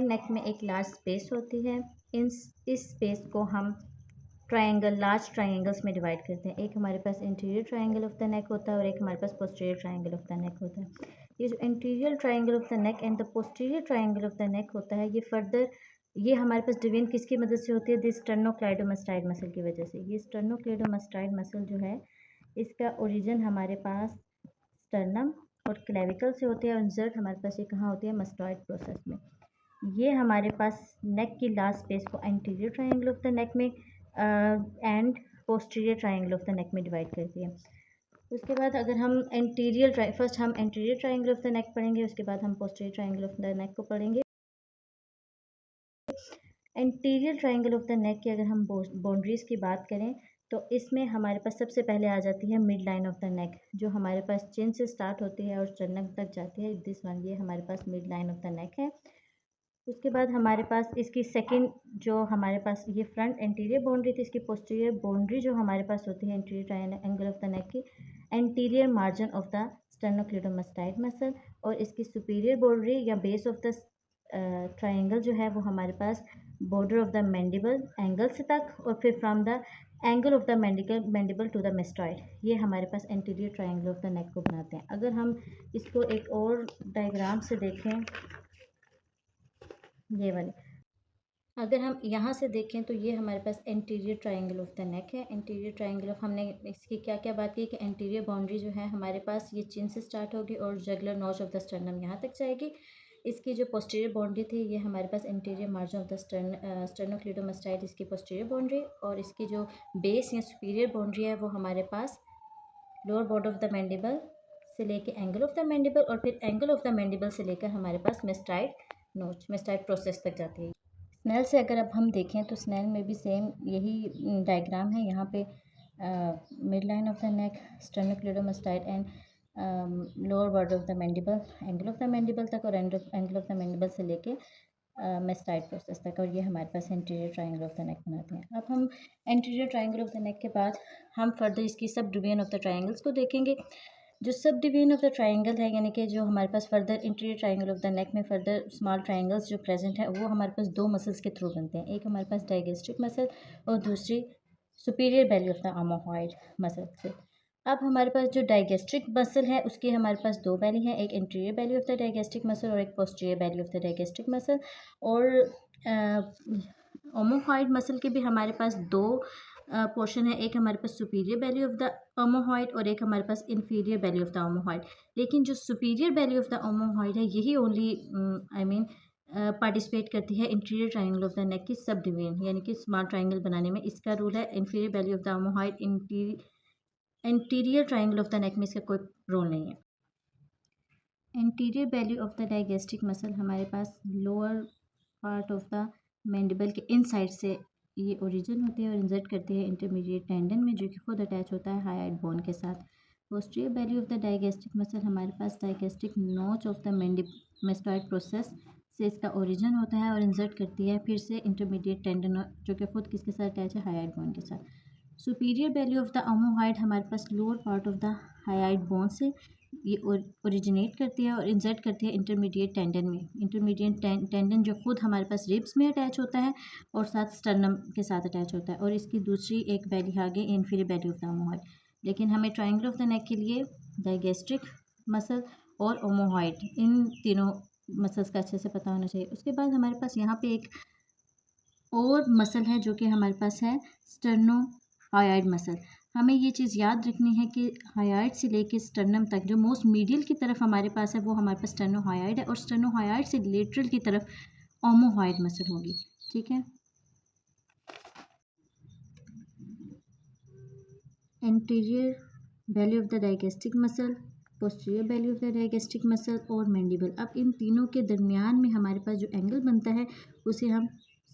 नेक में एक large space होती है। इस स्पेस को हम लार्ज ट्राइंगल्स में डिवाइड करते हैं। एक हमारे पास interior triangle of the neck होता है और एक हमारे पास posterior triangle of the neck होता है। ये जो interior triangle of the neck and the posterior triangle of the neck होता है, ये हमारे पास डिवीजन किसकी मदद से होती है? दिस स्टर्नोक्लेइडोमास्टाइड मसल की वजह से। ये स्टर्नोक्लेइडोमास्टाइड मसल जो है, इसका ओरिजिन हमारे पास स्टर्नम और क्लेविकल से होती है और इंसर्ट हमारे पास ये कहाँ होती है? मस्टॉइड प्रोसेस में। ये हमारे पास नेक की लास्ट स्पेस को anterior triangle of the neck में and posterior triangle of the neck में डिवाइड करती है। उसके बाद अगर हम फर्स्ट हम एंटीरियर ट्राइंगल ऑफ द नेक पढ़ेंगे, उसके बाद हम posterior triangle of the neck को पढ़ेंगे। Anterior triangle of the neck की अगर हम बाउंड्रीज की बात करें तो इसमें हमारे पास सबसे पहले आ जाती है मिड लाइन ऑफ द नेक, जो हमारे पास चिन से स्टार्ट होती है और स्टर्नम तक जाती है। दिस वन, ये हमारे पास mid line of the neck है। उसके बाद हमारे पास इसकी सेकंड जो हमारे पास ये फ्रंट एंटीरियर बाउंड्री थी, इसकी पोस्टीरियर बाउंड्री जो हमारे पास होती है anterior triangle of the neck की, anterior margin of the sternocleidomastoid muscle, और इसकी सुपीरियर बाउंड्री या बेस ऑफ द ट्रायंगल जो है वो हमारे पास border of the mandible angle से तक, और फिर from the angle of the mandible to the mastoid, ये हमारे पास anterior triangle of the neck को बनाते हैं। अगर हम इसको एक और डायग्राम से देखें, ये वाले, अगर हम यहाँ से देखें तो ये हमारे पास anterior triangle of the neck है। एंटीरियर ट्रायंगल ऑफ, हमने इसकी क्या क्या बात की कि एंटीरियर बाउंड्री जो है हमारे पास ये चिन से स्टार्ट होगी और जगुलर नॉच ऑफ द स्टर्नम यहाँ तक जाएगी। इसकी जो पोस्टीरियर बाउंड्री थी ये हमारे पास इंटीरियर मार्जिन ऑफ द स्टर्नोक्लेइडोमास्टाइड, इसकी पोस्टीरियर बाउंड्री, और इसकी जो बेस या सुपीरियर बाउंड्री है वो हमारे पास lower border of the mandible से लेके एंगल ऑफ द मैंडिबल, और फिर एंगल ऑफ द मैंडिबल से लेकर हमारे पास मेस्टाइड प्रोसेस तक जाती है। स्नेल से अगर अब हम देखें तो स्नेल में भी सेम यही डायग्राम है। यहाँ पे mid line of the neck, sternocleidomastoid and lower border of the mandible, angle of the mandible तक, और एंगल ऑफ द मैंडिबल से लेके मेस्टाइड प्रोसेस तक, और ये हमारे पास anterior triangle of the neck बनाते हैं। अब हम anterior triangle of the neck के बाद हम फर्दर इसकी sub division of the triangles को देखेंगे। जो sub division of the triangle है, यानी कि जो हमारे पास further interior triangle of the neck में फर्दर स्मॉल ट्रायंगल्स जो प्रेजेंट है, वो हमारे पास दो मसल्स के थ्रू बनते हैं। एक हमारे पास डायगेस्ट्रिक मसल और दूसरी superior belly of the omohyoid muscle से। अब हमारे पास जो डायगेस्ट्रिक मसल है उसकी हमारे पास दो बेली हैं, एक interior Bailey of the digastric muscle और एक posterior Bailey of the digastric muscle. और आर्मोहॉइड मसल के भी हमारे पास दो पोर्शन है, एक हमारे पास सुपीरियर बेली ऑफ द आर्मोहॉइड और एक हमारे पास इंफीरियर बेली ऑफ द आर्मोहॉइड। लेकिन जो सुपीरियर बेली ऑफ द आर्मोहॉइड है यही ओनली पार्टिसिपेट करती है interior triangle of the neck की सब डिवीजन, यानी कि स्मॉल ट्रायंगल बनाने में। इसका रूल है inferior belly of the omohyoid, anterior triangle of the neck में इसका कोई रोल नहीं है। Anterior belly of the digastric muscle हमारे पास lower part of the mandible के इनसाइड से ये ओरिजिन होती है और इंसर्ट करती है इंटरमीडिएट टेंडन में, जो कि खुद अटैच होता है हाईआइड बोन के साथ। Posterior Bailey of the digastric muscle हमारे पास डायगेस्ट्रिक नोच ऑफ द मेस्टॉइड प्रोसेस से इसका ओरिजिन होता है और इंसर्ट करती है फिर से इंटरमीडिएट टेंडन, जो कि खुद किसके साथ अटैच है? हाईआइड बोन के साथ। Superior belly of the omohyoid हमारे पास lower part of the hyoid bone से ये ओरिजिनेट करती है और इंसर्ट करती है इंटरमीडिएट टेंडन में। इंटरमीडिएट टेंडन जो खुद हमारे पास रिब्स में अटैच होता है और साथ स्टर्नम के साथ अटैच होता है, और इसकी दूसरी एक बेली आगे इंफीरियर बेली ऑफ द आर्मोहॉइड। लेकिन हमें ट्रायंगल ऑफ द नेक के लिए डायगेस्ट्रिक मसल और आर्मोहॉइड, इन तीनों मसल्स का अच्छे से पता होना चाहिए। उसके बाद हमारे पास यहाँ पे एक और मसल है जो कि हमारे पास है स्टर्नोहायोइड मसल। हमें ये चीज़ याद रखनी है कि हायोइड से लेके स्टर्नम तक जो मोस्ट मीडियल की तरफ हमारे पास है वो हमारे पास स्टर्नोहायोइड है, और स्टर्नोहायोइड से लेटरल की तरफ आर्मोहॉइड मसल होगी। ठीक है। Anterior belly of the digastric muscle, posterior Bailey of the digastric muscle और मैंडिबल। अब इन तीनों के दरमियान में हमारे पास जो एंगल बनता है उसे हम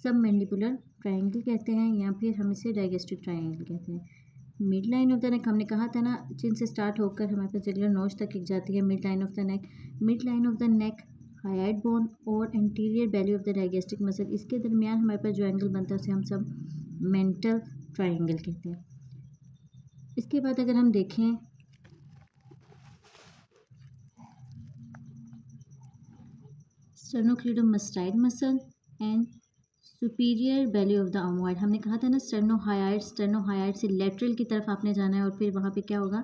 सब मैंडिबुलर ट्रायंगल कहते हैं, या फिर हम इसे डायगेस्ट्रिक ट्रायंगल कहते हैं। मिड लाइन ऑफ द नेक, हमने कहा था ना, चिन से स्टार्ट होकर हमारे पास जगुलर नोच तक जाती है mid line of the neck. Mid line of the neck, hyoid bone और anterior belly of the digastric muscle, इसके दरमियान हमारे पास जो एंगल बनता है उसे हम सब मेंटल ट्रायंगल कहते हैं। इसके बाद अगर हम देखें sternocleidomastoid muscle and superior belly of the omoid। हमने कहा था ना स्टेर्नोहाइड से लेटरल की तरफ आपने जाना है और फिर वहाँ पे क्या होगा,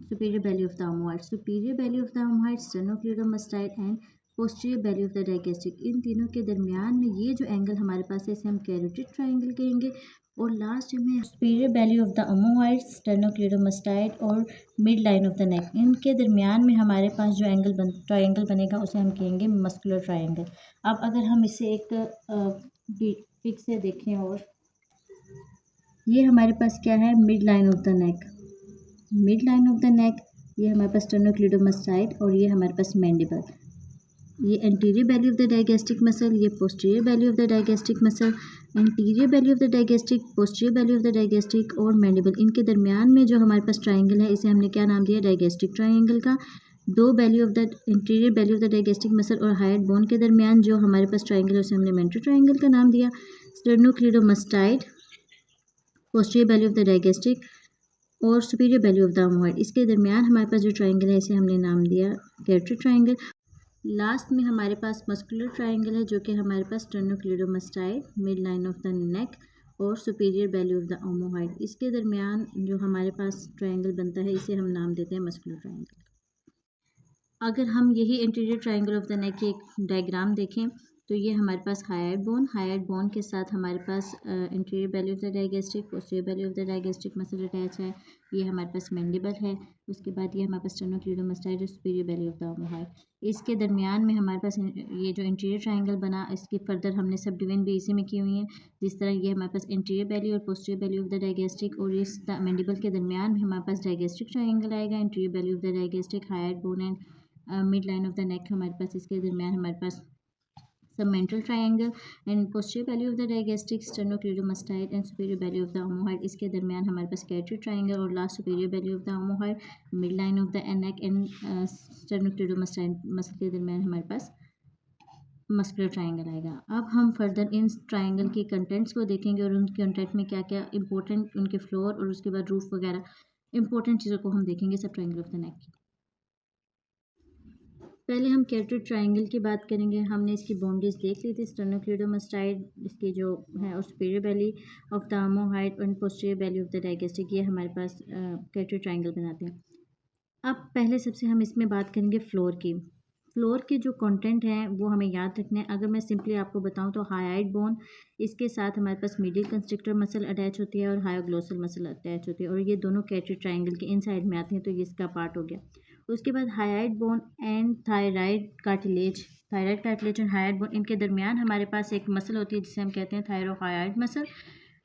superior belly of the omoid, superior belly of the omoid, sternocleidomastoid and posterior belly of the digastric. इन तीनों के दरमियान में ये जो एंगल हमारे पास है इसे हम कैरोटिड ट्रायंगल कहेंगे। और लास्ट में superior belly of the omoid, sternocleidomastoid और मिड लाइन ऑफ द नेक, इनके दरमियान में हमारे पास जो ट्रायंगल बनेगा उसे हम कहेंगे मस्कुलर ट्रायंगल। अब अगर हम इसे एक पिक से देखें, और ये हमारे पास क्या है, mid line of the neck, mid line of the neck, ये हमारे पास sternocleidomastoid और ये हमारे पास मैंडिबल, ये anterior belly of the digastric muscle, ये posterior belly of the digastric muscle, anterior belly of the digastric, posterior belly of the digastric और मैंडिबल, इनके दरमियान में जो हमारे पास ट्रायंगल है इसे हमने क्या नाम दिया, डायगेस्ट्रिक ट्रायंगल का। दो belly of the interior belly of the digastric muscle और हाइड बोन के दरमियान जो हमारे पास ट्रायंगल है उसे हमने मेंटर ट्रायंगल का नाम दिया। sternocleidomastoid, posterior belly of the digastric और superior belly of the omoid, इसके दरमियान हमारे पास जो ट्रायंगल है इसे हमने नाम दिया कैरोटिड ट्रायंगल। लास्ट में हमारे पास मस्कुलर ट्रायंगल है जो कि हमारे पास sternocleidomastoid, mid line of the neck और superior belly of the omoid, इसके दरमियान जो हमारे पास ट्रायंगल बनता है इसे हम नाम देते हैं मस्कुलर ट्रायंगल। अगर हम यही interior triangle of the neck की एक डायग्राम देखें तो ये हमारे पास हाइड बोन के साथ हमारे पास interior belly of the digastric, posterior belly of the digastric muscle attach है, ये हमारे पास मैंडिबल है, उसके बाद ये हमारे पास sternocleidomastoid और superior belly of the omoid, इसके दरमियान में हमारे पास ये जो इंटीरियर ट्रायंगल बना इसकी फर्दर हमने सब डिवीजन भी इसी में की हुई है। जिस तरह ये हमारे पास इंटीरियर belly और posterior belly of the digastric और इस मैंडिबल के दरमियान में हमारे पास डायगेस्ट्रिक ट्रायंगल आएगा, interior belly of the digastric, hyoid bone and mid line of the neck हमारे पास, इसके दरमियान हमारे पास submental triangle and posterior belly of the digastric, sternocleidomastoid and superior belly of the omoid, इसके दरमियान हमारे पास कैरोटिड ट्रायंगल और last superior belly of the omoid, mid line of the neck and sternocleidomastoid muscle के दरमियान हमारे पास muscular triangle आएगा। अब हम फर्दर इन ट्रायंगल के कंटेंट्स को देखेंगे और उन कंटेंट में क्या क्या इंपॉर्टेंट, उनके फ्लोर और उसके बाद रूफ वगैरह इंपॉर्टेंट चीज़ों को हम देखेंगे सब ट्रायंगल ऑफ द नेक की। पहले हम कैरोटिड ट्रायंगल की बात करेंगे। हमने इसकी बाउंड्रीज देख ली थी, sternocleidomastoid इसकी जो है और superior belly of the omoid और posterior belly of the digastric, ये हमारे पास कैरोटिड ट्रायंगल बनाते हैं। अब पहले सबसे हम इसमें बात करेंगे फ्लोर की। फ्लोर के जो कंटेंट हैं वो हमें याद रखना है। अगर मैं सिंपली आपको बताऊं तो हाइड बोन, इसके साथ हमारे पास मीडियल कंस्ट्रक्टर मसल अटैच होती है और हायोग्लोसल मसल अटैच होती है और ये दोनों कैरोटिड ट्रायंगल के इन साइड में आते हैं, तो ये इसका पार्ट हो गया। उसके बाद hide bone and thyroid cartilage और हाइड बोन, इनके दरमियान हमारे पास एक मसल होती है जिसे हम कहते हैं थायरोहाइड मसल,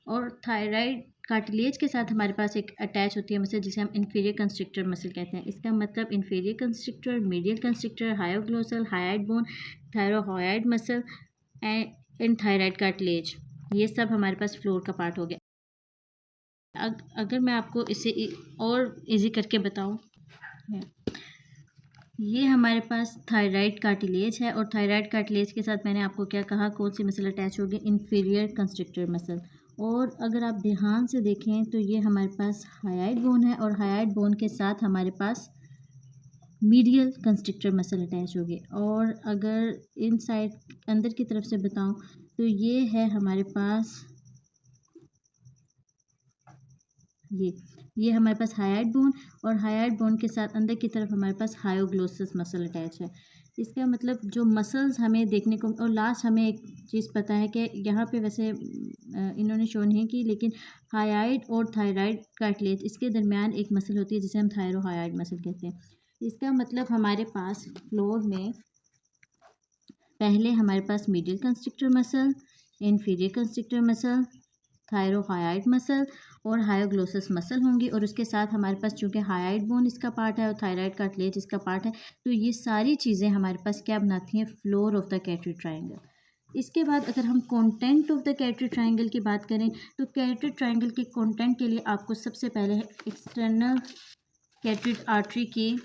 और थायराइड कार्टिलेज के साथ हमारे पास एक अटैच होती है मसल जिसे हम इन्फीरियर कंस्ट्रक्टर मसल कहते हैं। इसका मतलब inferior constrictor, medial constrictor, hyoglossal, hyoid bone, thyrohyoid muscle and thyroid cartilage, ये सब हमारे पास फ्लोर का पार्ट हो गया। अगर मैं आपको इसे और इजी करके बताऊं, ये हमारे पास थायराइड कार्टिलेज है और थायराइड कार्टिलेज के साथ मैंने आपको क्या कहा, कौन सी मसल अटैच होगी, इन्फीरियर कंस्ट्रक्टर मसल। और अगर आप ध्यान से देखें तो ये हमारे पास हाइड बोन है और हाइड बोन के साथ हमारे पास मीडियल कंस्ट्रक्टर मसल अटैच होगी। और अगर इन साइड अंदर की तरफ से बताऊं तो ये है हमारे पास ये हमारे पास हाइड बोन और हाइड बोन के साथ अंदर की तरफ हमारे पास हायोग्लोसस मसल अटैच है। इसका मतलब जो मसल्स हमें देखने को, और लास्ट हमें एक चीज़ पता है कि यहाँ पे वैसे इन्होंने शो नहीं की, लेकिन हाइड और थायराइड कार्टिलेज इसके दरमियान एक मसल होती है जिसे हम थायरोहाइड मसल कहते हैं। इसका मतलब हमारे पास फ्लोर में पहले हमारे पास medial constrictor muscle, inferior constrictor muscle, thyrohyoid muscle और हायोग्लोसस मसल होंगी, और उसके साथ हमारे पास चूँकि हाइड बोन इसका पार्ट है और थायराइड कार्टिलेज इसका पार्ट है, तो ये सारी चीज़ें हमारे पास क्या बनाती हैं, floor of the carotid triangle. इसके बाद अगर हम content of the carotid triangle की बात करें तो कैरोटिड ट्रायंगल के कंटेंट के लिए आपको सबसे पहले एक्सटर्नल कैरोटिड आर्टरी की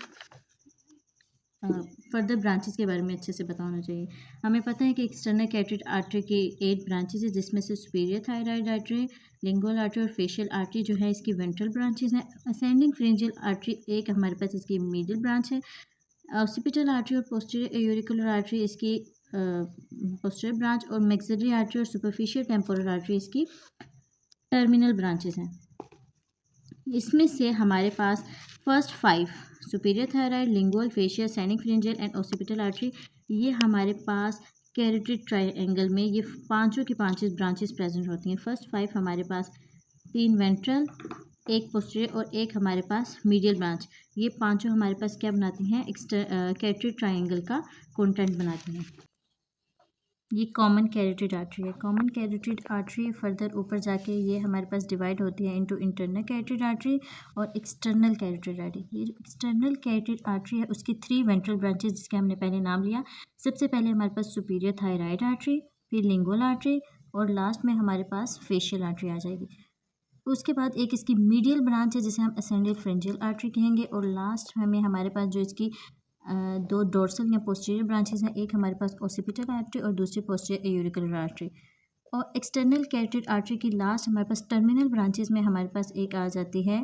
फर्दर ब्रांचेस के बारे में अच्छे से पता होना चाहिए। हमें पता है कि एक्सटर्नल कैरोटिड आर्टरी की 8 ब्रांचेस है, जिसमें से superior thyroid artery, lingual artery और फेशियल आर्टरी जो है इसकी वेंट्रल ब्रांचेस हैं। असेंडिंग फ्रिंजियल आर्टरी एक हमारे पास इसकी मिडिल ब्रांच है। ऑक्सीपिटल आर्टरी और पोस्टीरियर एयूरिकुलर आर्टरी इसकी पोस्टीरियर ब्रांच, और मैक्सिलरी आर्टरी और सुपरफिशियल टेम्पोरल आर्टरी इसकी टर्मिनल ब्रांचेस हैं। इसमें से हमारे पास first 5 superior thyroid, lingual, facial, सैनिक-फ्रिंजियल एंड ऑक्सीपिटल आर्टरी, ये हमारे पास कैरोटिड ट्रायंगल में ये पांचों की पांचों ब्रांचेस प्रेजेंट होती हैं। फर्स्ट 5 हमारे पास 3 वेंट्रल, एक पोस्टीरियर और एक हमारे पास मीडियल ब्रांच, ये पांचों हमारे पास क्या बनाती हैं, कैरोटिड ट्रायंगल का कंटेंट बनाती हैं। ये कॉमन कैरोटिड आर्टरी है। कॉमन कैरोटिड आर्टरी फर्दर ऊपर जाके ये हमारे पास डिवाइड होती है इनटू इंटरनल कैरोटिड आर्टरी और एक्सटर्नल कैरोटिड आर्टरी। ये जो एक्सटर्नल कैरोटिड आर्टरी है उसकी 3 वेंट्रल ब्रांचेस जिसके हमने पहले नाम लिया। सबसे पहले हमारे पास सुपीरियर थायराइड आर्टरी, फिर लिंगुअल आर्टरी और लास्ट में हमारे पास फेशियल आर्टरी आ जाएगी। उसके बाद एक इसकी मीडियल ब्रांच है जिसे हम असेंडियल फ्रिंजियल आर्टरी कहेंगे, और लास्ट में हमारे पास जो इसकी 2 डोर्सल या पोस्टीरियर ब्रांचेस हैं, एक हमारे पास ऑक्सीपिटल आर्टरी और दूसरी पोस्टीरियर एयूरिकुलर आर्टरी। और एक्सटर्नल कैरोटिड आर्टरी की लास्ट हमारे पास टर्मिनल ब्रांचेस में हमारे पास एक आ जाती है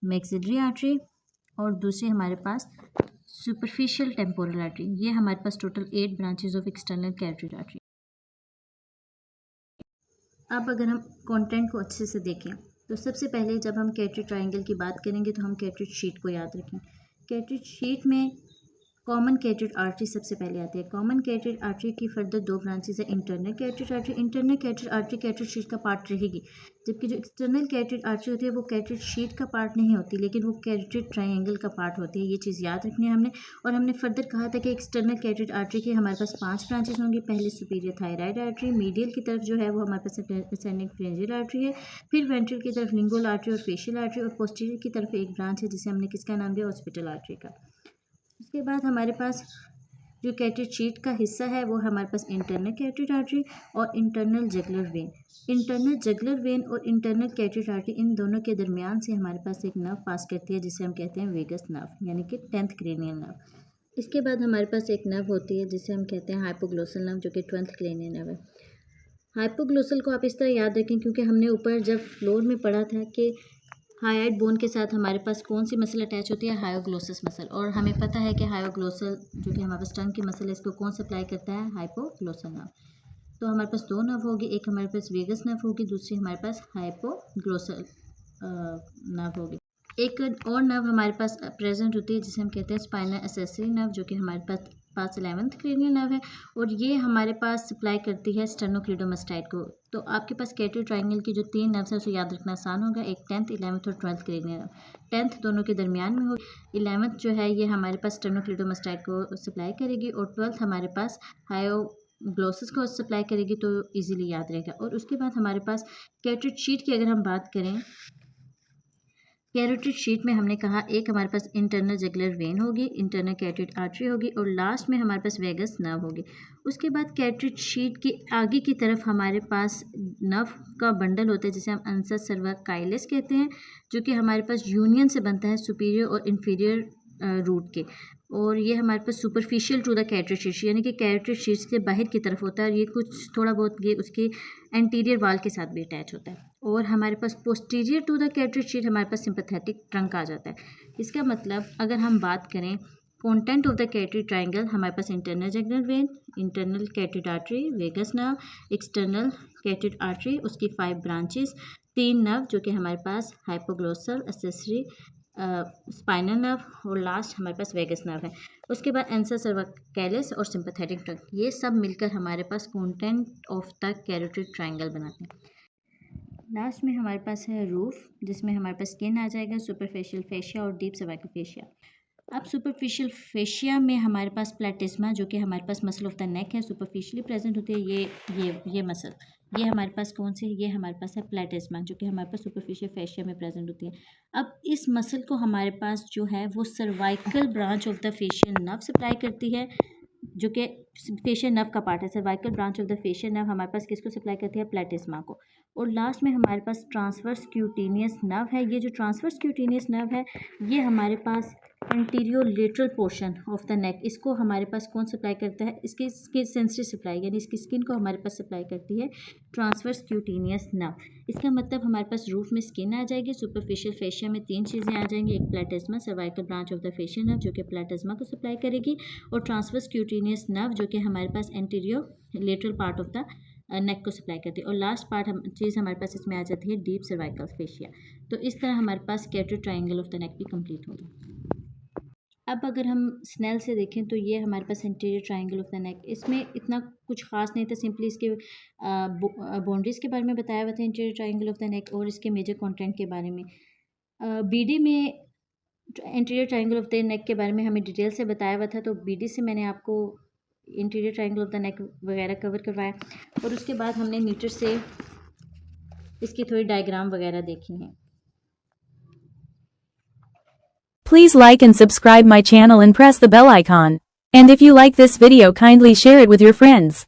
मैक्सिलरी आर्टरी और दूसरी हमारे पास सुपरफिशियल टेम्पोरल आर्टरी। ये हमारे पास total 8 branches of external carotid artery. अब अगर हम कंटेंट को अच्छे से देखें तो सबसे पहले जब हम कैरोटिड ट्रायंगल की बात करेंगे तो हम कैरोटिड शीट को याद रखें। कैरोटिड शीट में कॉमन कैरोटिड आर्टरी सबसे पहले आती है। कॉमन कैरोटिड आर्टरी की फर्दर 2 ब्रांचेस है, internal carotid artery. Internal carotid artery carotid sheet का पार्ट रहेगी, जबकि जो एक्सटर्नल कैरोटिड आर्टरी होती है वो कैरोटिड शीट का पार्ट नहीं होती, लेकिन वो कैरोटिड ट्रायंगल का पार्ट होती है। ये चीज़ याद रखनी है हमने। और हमने फर्दर कहा था कि एक्सटर्नल कैरोटिड आर्टरी के हमारे पास 5 ब्रांचेस होंगी। पहले सुपीरियर थायराइड आर्टरी, मीडियल की तरफ जो है वो हमारे पास असेंडिंग फ्रिंजियल आर्टरी है, फिर वेंट्रल की तरफ लिंगुअल आर्टरी और फेशियल आर्टरी, और पोस्टीरियर की तरफ एक ब्रांच है जिसे हमने किसका नाम दिया, ऑक्सीपिटल आर्टरी का। उसके बाद हमारे पास जो कैरोटिड शीट का हिस्सा है वो हमारे पास इंटरनल कैरोटिड आर्टरी और internal jugular vein. Internal jugular when और इंटरनल कैरोटिड आर्टरी इन दोनों के दरमियान से हमारे पास एक नर्व पास करती है जिसे हम कहते हैं वेगस नर्व, यानी कि 10th क्रेनियल नर्व। इसके बाद हमारे पास एक नर्व होती है जिसे हम कहते हैं हाइपोग्लोसल नर्व, जो कि 12th क्रेनियल नर्व है। हाइपोग्लोसल को आप इस तरह याद रखें क्योंकि हमने ऊपर जब फ्लोर में पढ़ा था कि हायोइड बोन के साथ हमारे पास कौन सी मसल अटैच होती है, हायोग्लोसस मसल। और हमें पता है कि हायोग्लोसल जो कि हमारे पास टंग की मसल है इसको कौन सप्लाई करता है, हाइपोग्लोसल नर्व। तो हमारे पास 2 नर्व होगी, एक हमारे पास वेगस नर्व होगी, दूसरी हमारे पास हाइपोग्लोसल नर्व होगी। एक और नर्व हमारे पास प्रेजेंट होती है जिसे हम कहते हैं स्पाइनल एक्सेसरी नर्व, जो कि हमारे पास 11th क्रेनियल नर्व है, और ये हमारे पास सप्लाई करती है स्टेनोक्लीडोमास्टाइड को। तो आपके पास कैरोटिड ट्रायंगल की जो 3 नर्व्स है उसे याद रखना आसान होगा, एक 10th, 11th और 12th क्रेनियल नर्व। 10th दोनों के दरमियान में होगी, 11th जो है ये हमारे पास स्टेनोक्लीडोमास्टाइड को सप्लाई करेगी, और 12th हमारे पास हायोग्लोसस को सप्लाई करेगी, तो ईजिली याद रहेगा। और उसके बाद हमारे पास कैरोटिड शीट की अगर हम बात करें, कैरोटिड शीट में हमने कहा एक हमारे पास इंटरनल जगुलर वेन होगी, इंटरनल कैरोटिड आर्टरी होगी, और लास्ट में हमारे पास वेगस नर्व होगी। उसके बाद कैरोटिड शीट की आगे की तरफ हमारे पास नर्व का बंडल होता है जिसे हम अंसस सर्वाइकलिस कहते हैं, जो कि हमारे पास यूनियन से बनता है सुपीरियर और इन्फीरियर रूट के, और ये हमारे पास superficial to the carotid sheath यानी कि कैरोटिड शीट के बाहर की तरफ होता है, और ये कुछ थोड़ा बहुत ये उसके एंटीरियर वाल के साथ भी अटैच होता है। और हमारे पास posterior to the carotid sheath हमारे पास सिंपैथेटिक ट्रंक आ जाता है। इसका मतलब अगर हम बात करें content of the carotid triangle, हमारे पास internal jugular vein, internal carotid artery, vagus nerve, external carotid artery, उसकी 5 ब्रांचेस, 3 नर्व जो कि हमारे पास हाइपोग्लोसल, एक्सेसरी, स्पाइनल नर्व, और लास्ट हमारे पास वेगस नर्व है। उसके बाद अंसस सर्वाइकलिस और सिंपैथेटिक ट्रंक, ये सब मिलकर हमारे पास content of the carotid triangle बनाते हैं। लास्ट में हमारे पास है रूफ, जिसमें हमारे पास स्किन आ जाएगा, सुपरफिशियल फेशिया और डीप सर्वाइकल फेशिया। अब सुपरफिशियल फेशिया में हमारे पास प्लेटिस्मा, जो कि हमारे पास मसल ऑफ द नेक है, सुपरफिशियली प्रेजेंट होती है। ये मसल, ये हमारे पास कौन सी है, ये हमारे पास है प्लेटिस्मा, जो कि हमारे पास सुपरफिशियल फेशिया में प्रेजेंट होती है। अब इस मसल को हमारे पास जो है वो cervical branch of the facial nerve supply करती है, जो कि फेशियल नर्व का पार्ट है। Cervical branch of the facial nerve हमारे पास किसको सप्लाई करती है, प्लेटिस्मा को। और लास्ट में हमारे पास ट्रांसवर्स क्यूटेनियस नर्व है। ये जो ट्रांसवर्स क्यूटेनियस नर्व है ये हमारे पास anterior lateral portion of the neck, इसको हमारे पास कौन सप्लाई करता है? इसकी सेंसरी सप्लाई, यानी इसकी स्किन को हमारे पास सप्लाई करती है ट्रांसवर्स क्यूटेनियस नर्व। इसका मतलब हमारे पास रूफ में स्किन आ जाएगी, सुपरफिशियल फेशिया में 3 चीज़ें आ जाएंगी, एक प्लेटिज्मा cervical branch of the facial nerve जो कि प्लेटिज्मा को सप्लाई करेगी, और ट्रांसवर्स क्यूटेनियस नर्व जो कि हमारे पास anterior lateral part of the neck को सप्लाई करती है। और लास्ट पार्ट चीज़ हमारे पास इसमें आ जाती है डीप सर्वाइकल फेशिया। तो इस तरह हमारे पास scattered triangle of the neck भी कंप्लीट होगा। अब अगर हम स्नेल से देखें तो ये हमारे पास interior triangle of the neck, इसमें इतना कुछ खास नहीं था, सिंपली इसके बाउंड्रीज़ के बारे में बताया हुआ था interior triangle of the neck और इसके मेजर कंटेंट के बारे में। बीडी में interior triangle of the neck के बारे में हमें डिटेल से बताया हुआ था, तो बीडी से मैंने आपको इंटीरियर ट्रायंगल ऑफ द नेक वगैरह कवर करवाया, और उसके बाद हमने मीटर से इसकी थोड़ी डायग्राम वगैरह देखी हैं। Please like and subscribe my channel and press the bell icon. And if you like this video, kindly share it with your friends.